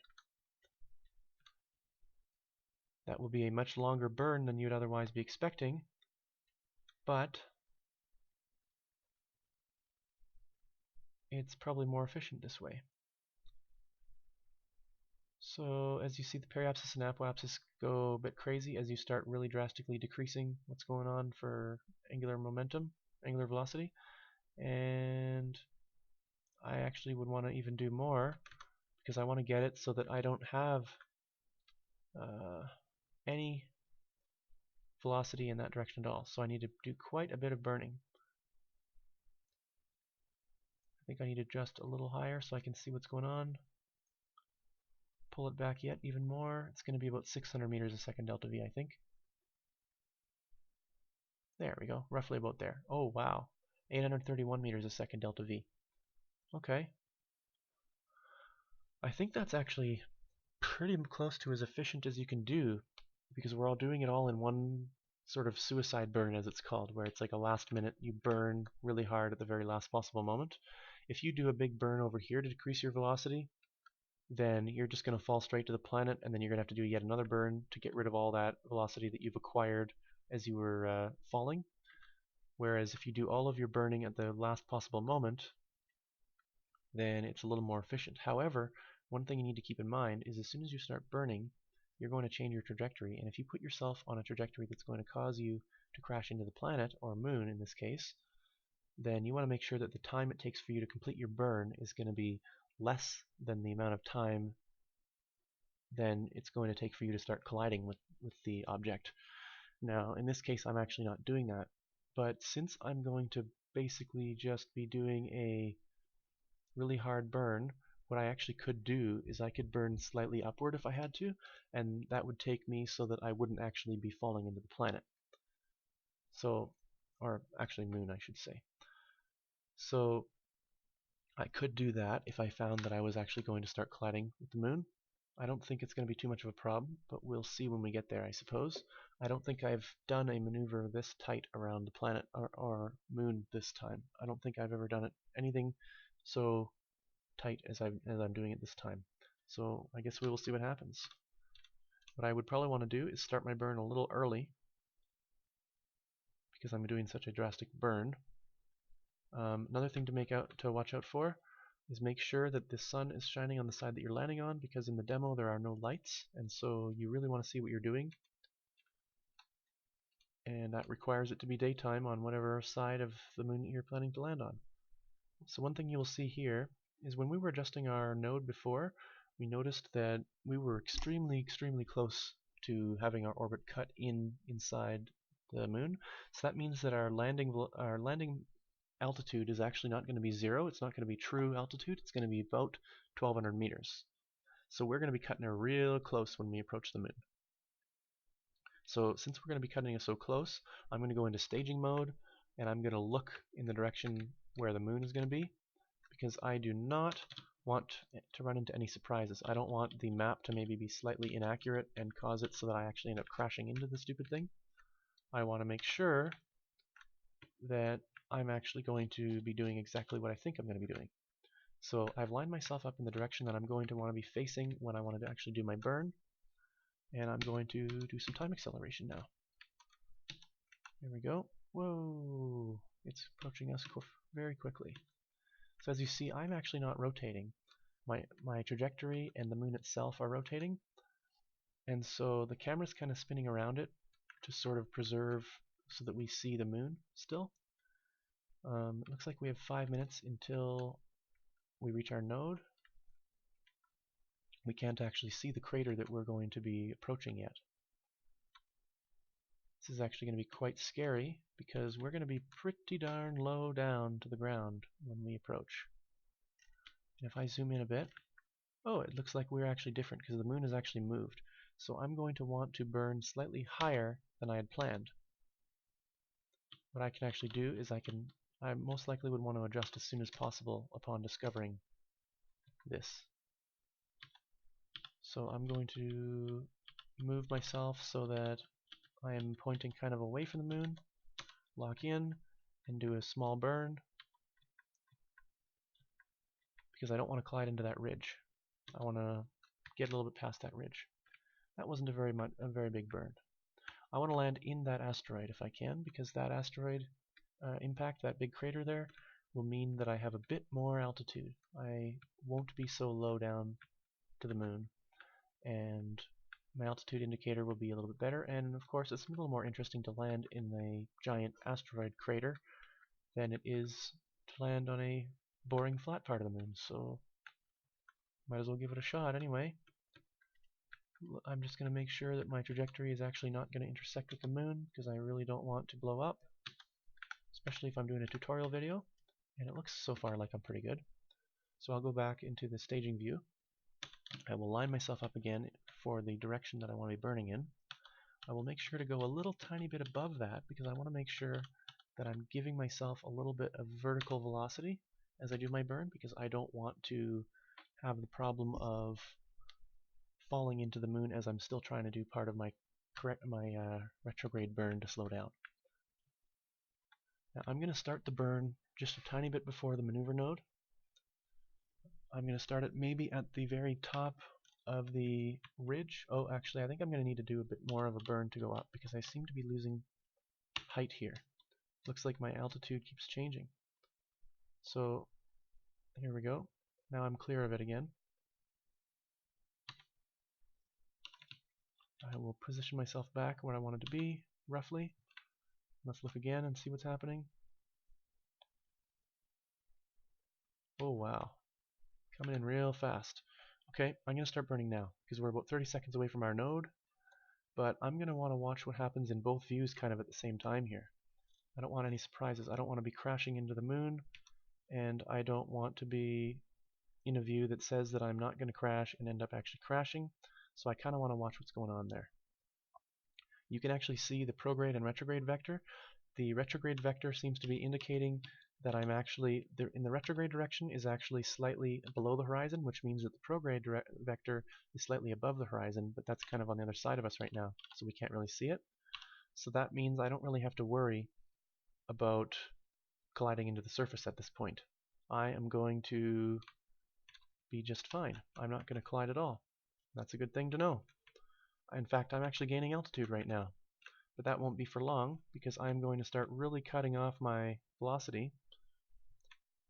S1: That will be a much longer burn than you'd otherwise be expecting, but it's probably more efficient this way. So as you see, the periapsis and apoapsis go a bit crazy as you start really drastically decreasing what's going on for angular momentum, angular velocity. And I actually would want to even do more because I want to get it so that I don't have any velocity in that direction at all. So I need to do quite a bit of burning. I think I need to adjust a little higher so I can see what's going on. Pull it back yet even more. It's going to be about 600 meters a second delta V, I think. There we go, roughly about there. Oh wow, 831 meters a second delta V. Okay. I think that's actually pretty close to as efficient as you can do, because we're all doing it all in one sort of suicide burn, as it's called, where it's like a last minute, you burn really hard at the very last possible moment. If you do a big burn over here to decrease your velocity, then you're just going to fall straight to the planet, and then you're going to have to do yet another burn to get rid of all that velocity that you've acquired as you were falling. Whereas if you do all of your burning at the last possible moment, then it's a little more efficient. However, one thing you need to keep in mind is as soon as you start burning, you're going to change your trajectory, and if you put yourself on a trajectory that's going to cause you to crash into the planet, or moon in this case, then you want to make sure that the time it takes for you to complete your burn is going to be less than the amount of time then it's going to take for you to start colliding with the object. Now, in this case, I'm actually not doing that, but since I'm going to basically just be doing a really hard burn, what I actually could do is I could burn slightly upward if I had to, and that would take me so that I wouldn't actually be falling into the planet. So, or actually moon, I should say. So I could do that if I found that I was actually going to start colliding with the moon. I don't think it's going to be too much of a problem, but we'll see when we get there, I suppose. I don't think I've done a maneuver this tight around the planet or moon this time. I don't think I've ever done it anything so tight as I'm doing it this time. So I guess we will see what happens. What I would probably want to do is start my burn a little early because I'm doing such a drastic burn. Another thing to watch out for is make sure that the sun is shining on the side that you're landing on, because in the demo there are no lights, and so you really want to see what you're doing. And that requires it to be daytime on whatever side of the moon you're planning to land on. So one thing you'll see here is when we were adjusting our node before, we noticed that we were extremely close to having our orbit cut inside the moon. So that means that our landing altitude is actually not going to be 0. It's not going to be true altitude. It's going to be about 1,200 meters. So we're going to be cutting it real close when we approach the moon. So since we're going to be cutting it so close, I'm going to go into staging mode, and I'm going to look in the direction where the moon is going to be, because I do not want to run into any surprises. I don't want the map to maybe be slightly inaccurate and cause it so that I actually end up crashing into the stupid thing. I want to make sure that I'm actually going to be doing exactly what I think I'm going to be doing. So I've lined myself up in the direction that I'm going to want to be facing when I want to actually do my burn, and I'm going to do some time acceleration now. There we go. Whoa! It's approaching us very quickly. So as you see, I'm actually not rotating. My trajectory and the moon itself are rotating, and so the camera's kind of spinning around it to sort of preserve so that we see the moon still. It looks like we have 5 minutes until we reach our node. We can't actually see the crater that we're going to be approaching yet. This is actually going to be quite scary because we're going to be pretty darn low down to the ground when we approach. And if I zoom in a bit, oh, it looks like we're actually different because the moon has actually moved. So I'm going to want to burn slightly higher than I had planned. What I can actually do is I most likely would want to adjust as soon as possible upon discovering this. So I'm going to move myself so that I am pointing kind of away from the moon, lock in, and do a small burn, because I don't want to collide into that ridge. I want to get a little bit past that ridge. That wasn't a very big burn. I want to land in that asteroid if I can, because that asteroid impact, that big crater there, will mean that I have a bit more altitude. I won't be so low down to the moon, and my altitude indicator will be a little bit better, and of course it's a little more interesting to land in a giant asteroid crater than it is to land on a boring flat part of the moon, so might as well give it a shot anyway. I'm just going to make sure that my trajectory is actually not going to intersect with the moon, because I really don't want to blow up, especially if I'm doing a tutorial video, and it looks so far like I'm pretty good. So I'll go back into the staging view. I will line myself up again for the direction that I want to be burning in. I will make sure to go a little tiny bit above that because I want to make sure that I'm giving myself a little bit of vertical velocity as I do my burn, because I don't want to have the problem of falling into the moon as I'm still trying to do part of my retrograde burn to slow down. Now I'm going to start the burn just a tiny bit before the maneuver node. I'm going to start it maybe at the very top of the ridge. Oh, actually, I think I'm going to need to do a bit more of a burn to go up because I seem to be losing height here. Looks like my altitude keeps changing. So here we go. Now I'm clear of it again. I will position myself back where I wanted to be, roughly. Let's look again and see what's happening. Oh wow, coming in real fast. Okay, I'm going to start burning now because we're about 30 seconds away from our node, but I'm going to want to watch what happens in both views kind of at the same time here. I don't want any surprises. I don't want to be crashing into the moon, and I don't want to be in a view that says that I'm not going to crash and end up actually crashing, so I kind of want to watch what's going on there. You can actually see the prograde and retrograde vector. The retrograde vector seems to be indicating that I'm actually, in the retrograde direction is actually slightly below the horizon, which means that the prograde vector is slightly above the horizon, but that's kind of on the other side of us right now, so we can't really see it. So that means I don't really have to worry about colliding into the surface at this point. I am going to be just fine. I'm not going to collide at all. That's a good thing to know. In fact, I'm actually gaining altitude right now. But that won't be for long, because I'm going to start really cutting off my velocity.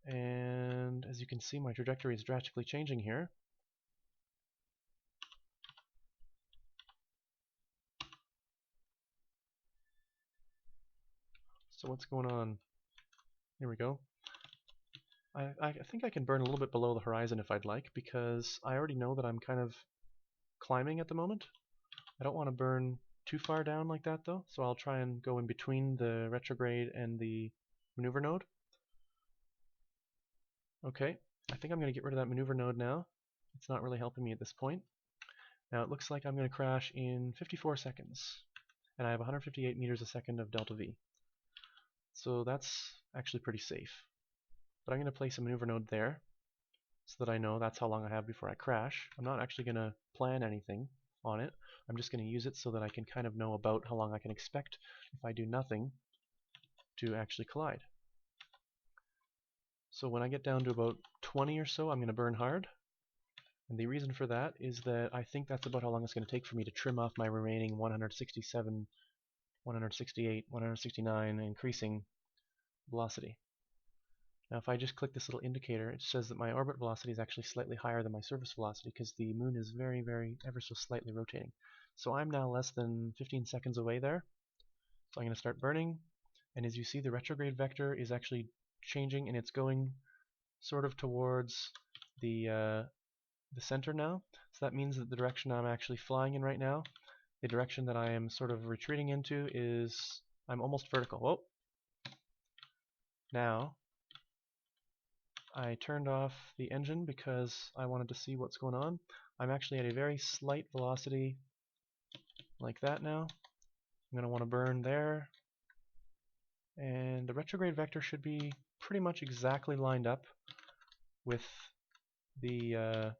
S1: And as you can see, my trajectory is drastically changing here. So what's going on? Here we go. I think I can burn a little bit below the horizon if I'd like, because I already know that I'm kind of climbing at the moment. I don't want to burn too far down like that though, so I'll try and go in between the retrograde and the maneuver node. Okay, I think I'm going to get rid of that maneuver node now. It's not really helping me at this point. Now it looks like I'm going to crash in 54 seconds, and I have 158 meters a second of delta V. So that's actually pretty safe. But I'm going to place a maneuver node there, so that I know that's how long I have before I crash. I'm not actually going to plan anything on it. I'm just going to use it so that I can kind of know about how long I can expect if I do nothing to actually collide. So when I get down to about 20 or so, I'm going to burn hard. And the reason for that is that I think that's about how long it's going to take for me to trim off my remaining 167, 168, 169 increasing velocity. Now if I just click this little indicator, it says that my orbit velocity is actually slightly higher than my surface velocity because the moon is very, very, ever so slightly rotating. So I'm now less than 15 seconds away there. So I'm going to start burning, and as you see, the retrograde vector is actually changing, and it's going sort of towards the center now. So that means that the direction I'm actually flying in right now, the direction that I am sort of retreating into, is I'm almost vertical. Whoa! Now I turned off the engine because I wanted to see what's going on. I'm actually at a very slight velocity like that now. I'm going to want to burn there. And the retrograde vector should be pretty much exactly lined up with the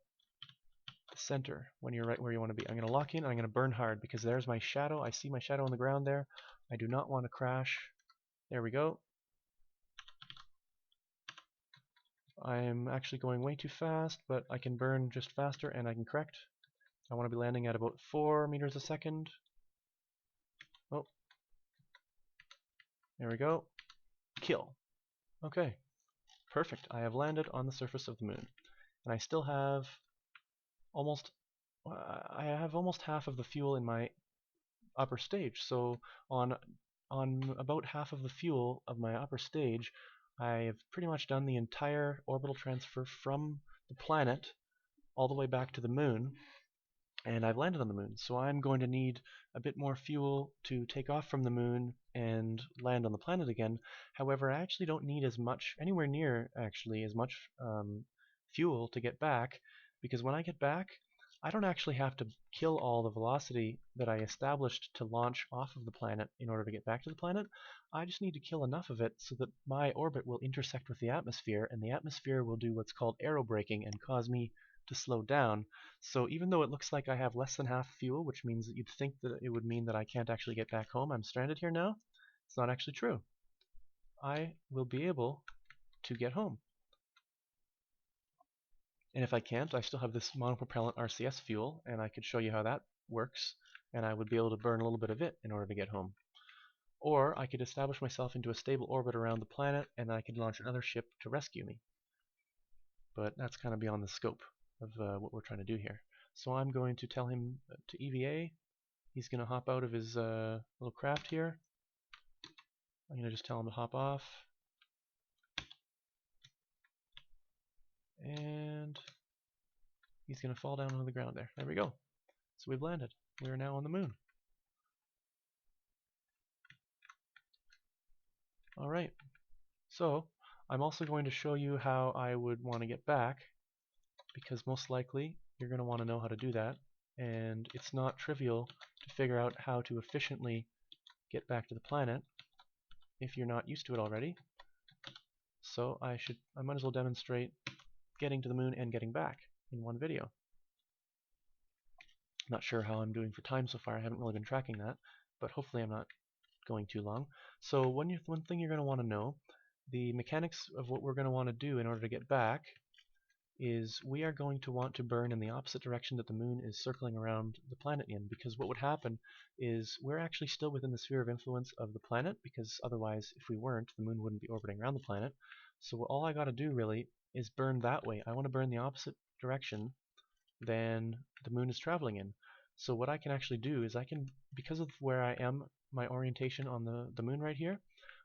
S1: center when you're right where you want to be. I'm going to lock in and I'm going to burn hard because there's my shadow. I see my shadow on the ground there. I do not want to crash. There we go. I'm actually going way too fast, but I can burn just faster and I can correct. I want to be landing at about 4 meters a second. Oh, there we go. Kill. Okay, perfect. I have landed on the surface of the moon, and I still have almost half of the fuel in my upper stage. So on about half of the fuel of my upper stage, I have pretty much done the entire orbital transfer from the planet all the way back to the moon, and I've landed on the moon. So I'm going to need a bit more fuel to take off from the moon and land on the planet again. However, I actually don't need as much, anywhere near actually as much fuel to get back, because when I get back, I don't actually have to kill all the velocity that I established to launch off of the planet in order to get back to the planet. I just need to kill enough of it so that my orbit will intersect with the atmosphere, and the atmosphere will do what's called aerobraking and cause me to slow down. So even though it looks like I have less than half fuel, which means that you'd think that it would mean that I can't actually get back home, I'm stranded here now, it's not actually true. I will be able to get home. And if I can't, I still have this monopropellant RCS fuel, and I could show you how that works, and I would be able to burn a little bit of it in order to get home. Or I could establish myself into a stable orbit around the planet, and I could launch another ship to rescue me. But that's kind of beyond the scope of what we're trying to do here. So I'm going to tell him to EVA. He's going to hop out of his little craft here. I'm going to just tell him to hop off. And he's going to fall down onto the ground there. There we go. So we've landed. We are now on the moon. Alright. So I'm also going to show you how I would want to get back, because most likely you're going to want to know how to do that. And it's not trivial to figure out how to efficiently get back to the planet if you're not used to it already. So I might as well demonstrate getting to the moon and getting back in one video. I'm not sure how I'm doing for time so far. I haven't really been tracking that, but hopefully I'm not going too long. So one thing you're going to want to know, the mechanics of what we're going to want to do in order to get back is we are going to want to burn in the opposite direction that the moon is circling around the planet in, because what would happen is we're actually still within the sphere of influence of the planet, because otherwise if we weren't, the moon wouldn't be orbiting around the planet. So all I got to do really is burn that way. I want to burn the opposite direction than the moon is traveling in. So what I can actually do is I can, because of where I am, my orientation on the moon right here,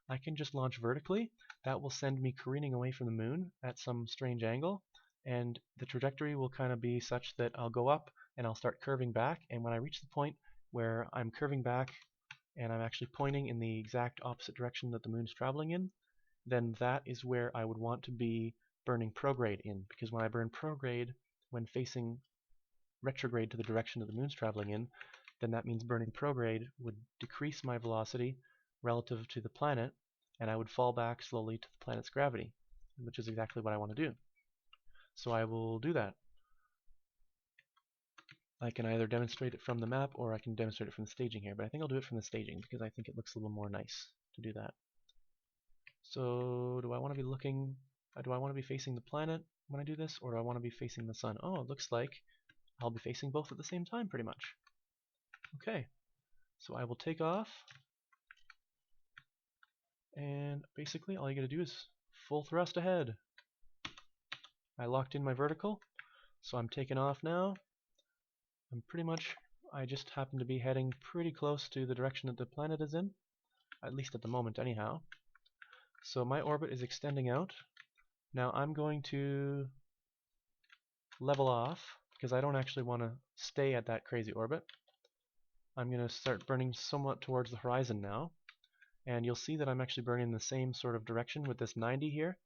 S1: I can just launch vertically. That will send me careening away from the moon at some strange angle, and the trajectory will kind of be such that I'll go up and I'll start curving back, and when I reach the point where I'm curving back and I'm actually pointing in the exact opposite direction that the moon's traveling in, then that is where I would want to be burning prograde in, because when I burn prograde when facing retrograde to the direction that the moon's traveling in, then that means burning prograde would decrease my velocity relative to the planet, and I would fall back slowly to the planet's gravity, which is exactly what I want to do. So I will do that. I can either demonstrate it from the map or I can demonstrate it from the staging here, but I think I'll do it from the staging because I think it looks a little more nice to do that. So do I want to be facing the planet when I do this, or do I want to be facing the sun? Oh, it looks like I'll be facing both at the same time pretty much. Okay, so I will take off, and basically all you gotta do is full thrust ahead. I locked in my vertical, so I'm taking off now. I just happen to be heading pretty close to the direction that the planet is in, at least at the moment anyhow. So my orbit is extending out. Now I'm going to level off, because I don't actually want to stay at that crazy orbit. I'm going to start burning somewhat towards the horizon now, and you'll see that I'm actually burning in the same sort of direction with this 90 here.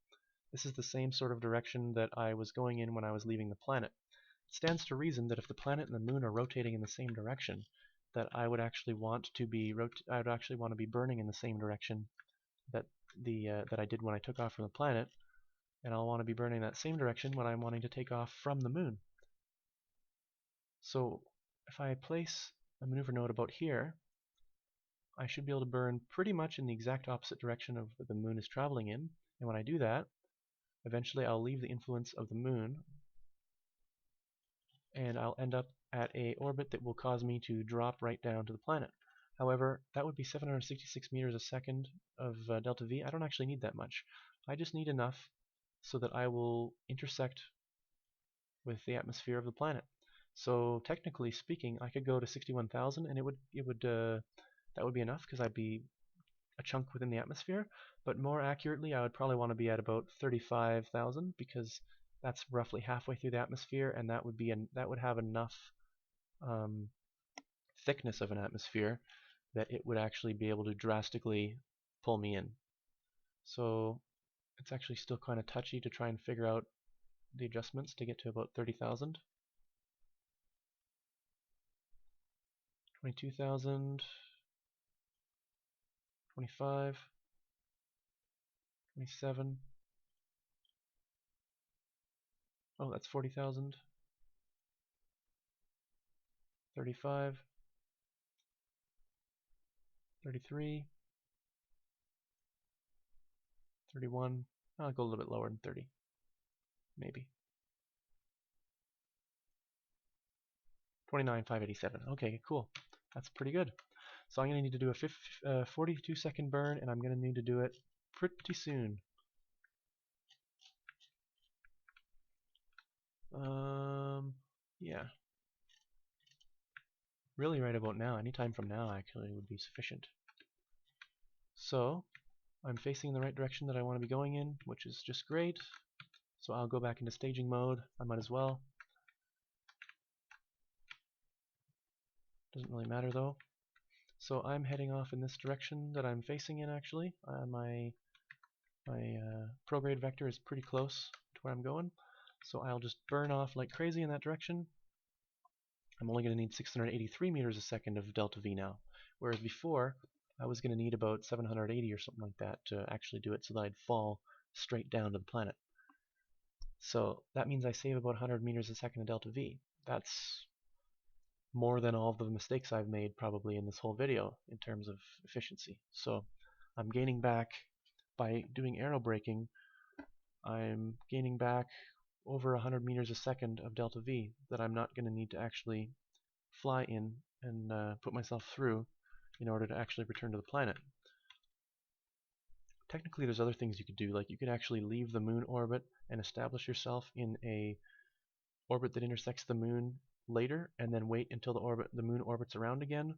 S1: This is the same sort of direction that I was going in when I was leaving the planet. It stands to reason that if the planet and the moon are rotating in the same direction, that I would actually want to be burning in the same direction that I did when I took off from the planet, and I'll want to be burning that same direction when I'm wanting to take off from the moon. So if I place a maneuver node about here, I should be able to burn pretty much in the exact opposite direction of what the moon is traveling in, and when I do that, eventually I'll leave the influence of the moon, and I'll end up at an orbit that will cause me to drop right down to the planet. However, that would be 766 meters a second of delta V. I don't actually need that much. I just need enough so that I will intersect with the atmosphere of the planet. So technically speaking, I could go to 61,000, and that would be enough because I'd be a chunk within the atmosphere. But more accurately, I would probably want to be at about 35,000, because that's roughly halfway through the atmosphere, and that would have enough thickness of an atmosphere that it would actually be able to drastically pull me in. So it's actually still kind of touchy to try and figure out the adjustments to get to about 30,000. 22,000, 25, 27. Oh, that's 40,000. 35, 33, 31. I'll go a little bit lower than 30, maybe. 29,587. Okay, cool. That's pretty good. So I'm going to need to do a 42-second burn, and I'm going to need to do it pretty soon. Yeah. Really right about now. Any time from now actually would be sufficient. So I'm facing the right direction that I want to be going in, which is just great. So I'll go back into staging mode. I might as well. Doesn't really matter though. So I'm heading off in this direction that I'm facing in actually. My prograde vector is pretty close to where I'm going. So I'll just burn off like crazy in that direction. I'm only going to need 683 meters a second of delta V now, whereas before I was going to need about 780 or something like that to actually do it so that I'd fall straight down to the planet. So that means I save about 100 meters a second of delta V. That's more than all of the mistakes I've made probably in this whole video in terms of efficiency. So I'm gaining back by doing aerobraking. I'm gaining back over 100 meters a second of delta V that I'm not going to need to actually fly in and put myself through in order to actually return to the planet. Technically, there's other things you could do, like you could actually leave the moon orbit and establish yourself in a orbit that intersects the moon later, and then wait until the moon orbits around again.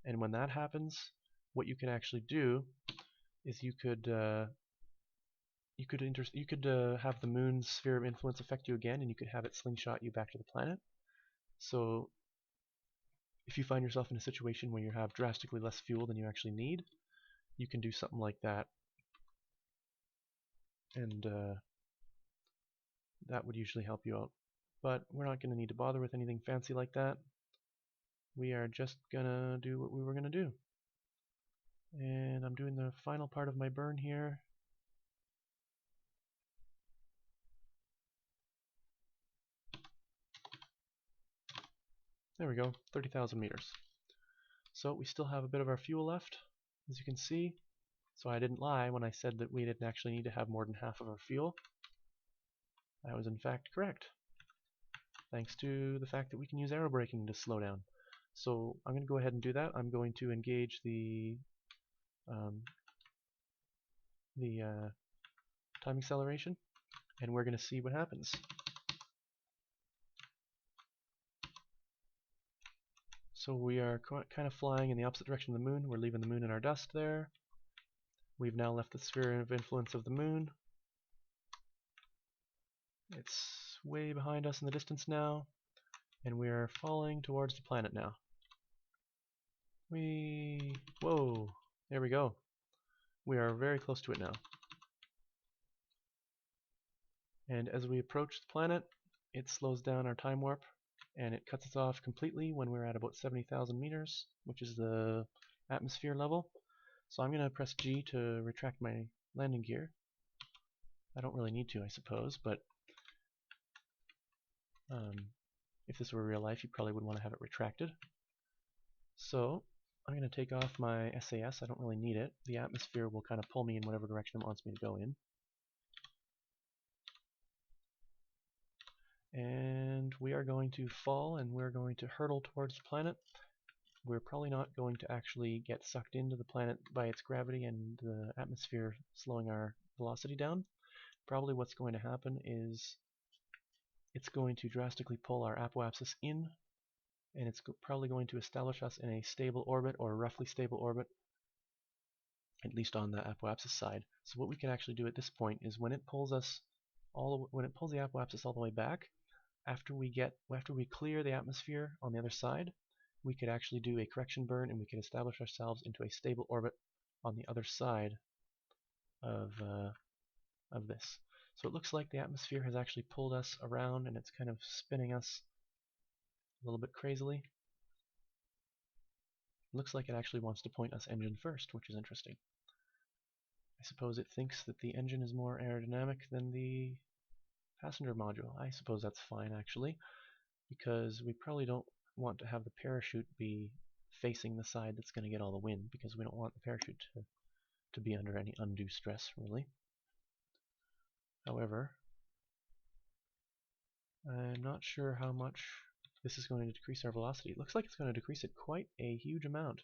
S1: And when that happens, what you can actually do is you could have the moon's sphere of influence affect you again, and you could have it slingshot you back to the planet. So if you find yourself in a situation where you have drastically less fuel than you actually need, you can do something like that, and that would usually help you out. But we're not going to need to bother with anything fancy like that. We are just going to do what we were going to do. And I'm doing the final part of my burn here. There we go, 30,000 meters. So we still have a bit of our fuel left, as you can see. So I didn't lie when I said that we didn't actually need to have more than half of our fuel. I was in fact correct, thanks to the fact that we can use aerobraking to slow down. So I'm going to go ahead and do that. I'm going to engage the time acceleration, and we're going to see what happens. So we are kind of flying in the opposite direction of the moon. We're leaving the moon in our dust there. We've now left the sphere of influence of the moon. It's way behind us in the distance now, and we are falling towards the planet now. Whoa, there we go. We are very close to it now. And as we approach the planet, it slows down our time warp, and it cuts us off completely when we're at about 70,000 meters, which is the atmosphere level. So I'm going to press G to retract my landing gear. I don't really need to, I suppose, but if this were real life, you probably would want to have it retracted. So I'm going to take off my SAS. I don't really need it. The atmosphere will kind of pull me in whatever direction it wants me to go in. And we are going to fall, and we're going to hurtle towards the planet. We're probably not going to actually get sucked into the planet by its gravity and the atmosphere slowing our velocity down. Probably what's going to happen is it's going to drastically pull our apoapsis in, and it's probably going to establish us in a stable orbit, or a roughly stable orbit, at least on the apoapsis side. So what we can actually do at this point is when it pulls the apoapsis all the way back, after we clear the atmosphere on the other side, we could actually do a correction burn, and we can establish ourselves into a stable orbit on the other side of this. So it looks like the atmosphere has actually pulled us around, and it's kind of spinning us a little bit crazily. It looks like it actually wants to point us engine first, which is interesting. I suppose it thinks that the engine is more aerodynamic than the passenger module. I suppose that's fine, actually, because we probably don't want to have the parachute be facing the side that's going to get all the wind, because we don't want the parachute to be under any undue stress, really. However, I'm not sure how much this is going to decrease our velocity. It looks like it's going to decrease it quite a huge amount.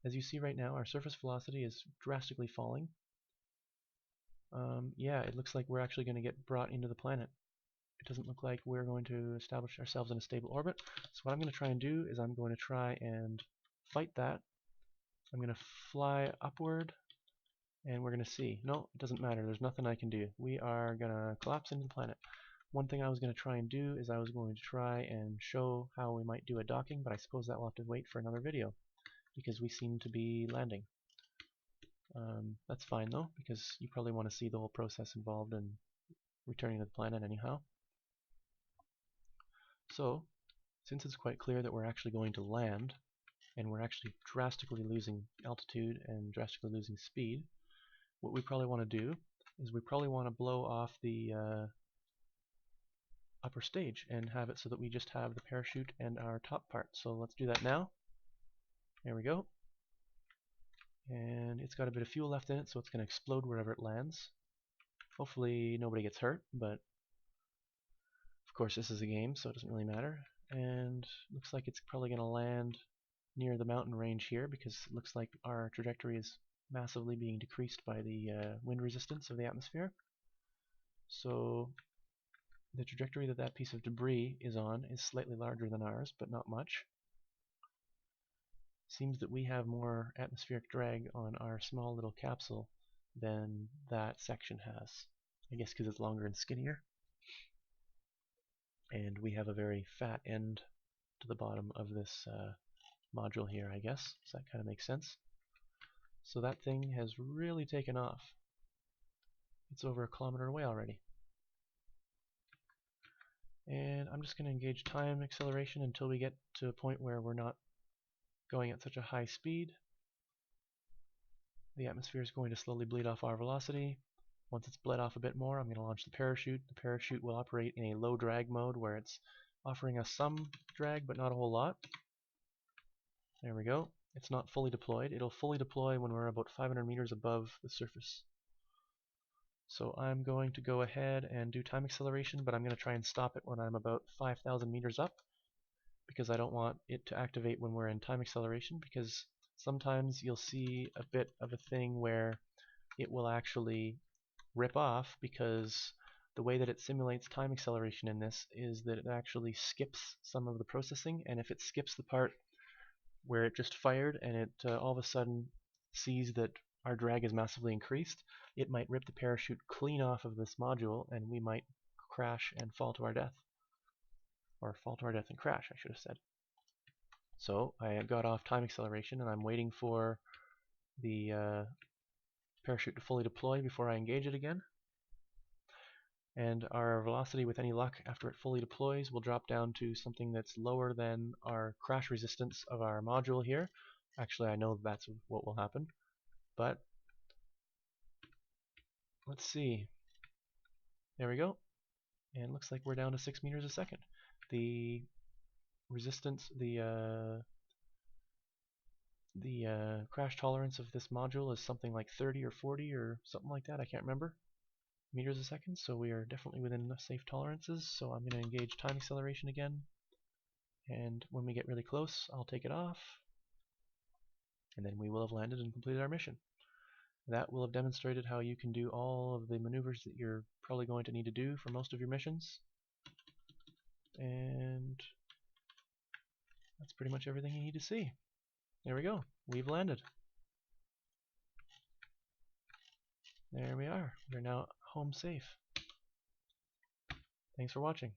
S1: As you see right now, our surface velocity is drastically falling. Yeah, it looks like we're actually going to get brought into the planet. It doesn't look like we're going to establish ourselves in a stable orbit. So what I'm going to try and do is I'm going to try and fight that. I'm going to fly upward, and we're going to see. No, it doesn't matter. There's nothing I can do. We are going to collapse into the planet. One thing I was going to try and do is I was going to try and show how we might do a docking, but I suppose that will have to wait for another video, because we seem to be landing. That's fine though, because you probably want to see the whole process involved in returning to the planet anyhow. So, since it's quite clear that we're actually going to land, and we're actually drastically losing altitude and drastically losing speed, what we probably want to do is we probably want to blow off the upper stage and have it so that we just have the parachute and our top part. So let's do that now. There we go. And it's got a bit of fuel left in it, so it's going to explode wherever it lands. Hopefully nobody gets hurt, but course, this is a game, so it doesn't really matter. And looks like it's probably going to land near the mountain range here because it looks like our trajectory is massively being decreased by the wind resistance of the atmosphere. So the trajectory that that piece of debris is on is slightly larger than ours, but not much. Seems that we have more atmospheric drag on our small little capsule than that section has. I guess because it's longer and skinnier. And we have a very fat end to the bottom of this module here, I guess. So that kind of makes sense. So that thing has really taken off. It's over a kilometer away already. And I'm just going to engage time acceleration until we get to a point where we're not going at such a high speed. The atmosphere is going to slowly bleed off our velocity. Once it's bled off a bit more, I'm going to launch the parachute. The parachute will operate in a low drag mode where it's offering us some drag but not a whole lot. There we go. It's not fully deployed. It'll fully deploy when we're about 500 meters above the surface. So I'm going to go ahead and do time acceleration, but I'm going to try and stop it when I'm about 5,000 meters up, because I don't want it to activate when we're in time acceleration, because sometimes you'll see a bit of a thing where it will actually rip off, because the way that it simulates time acceleration in this is that it actually skips some of the processing, and if it skips the part where it just fired and it all of a sudden sees that our drag is massively increased, it might rip the parachute clean off of this module and we might crash and fall to our death. Or fall to our death and crash, I should have said. So I got off time acceleration and I'm waiting for the parachute to fully deploy before I engage it again. And our velocity, with any luck, after it fully deploys, will drop down to something that's lower than our crash resistance of our module here. Actually, I know that's what will happen. But let's see. There we go. And it looks like we're down to 6 meters a second. The resistance, the crash tolerance of this module is something like 30 or 40 or something like that. I can't remember. Meters a second, so we are definitely within safe tolerances. So I'm going to engage time acceleration again, and when we get really close, I'll take it off, and then we will have landed and completed our mission. That will have demonstrated how you can do all of the maneuvers that you're probably going to need to do for most of your missions, and that's pretty much everything you need to see. There we go. We've landed. There we are. We're now home safe. Thanks for watching.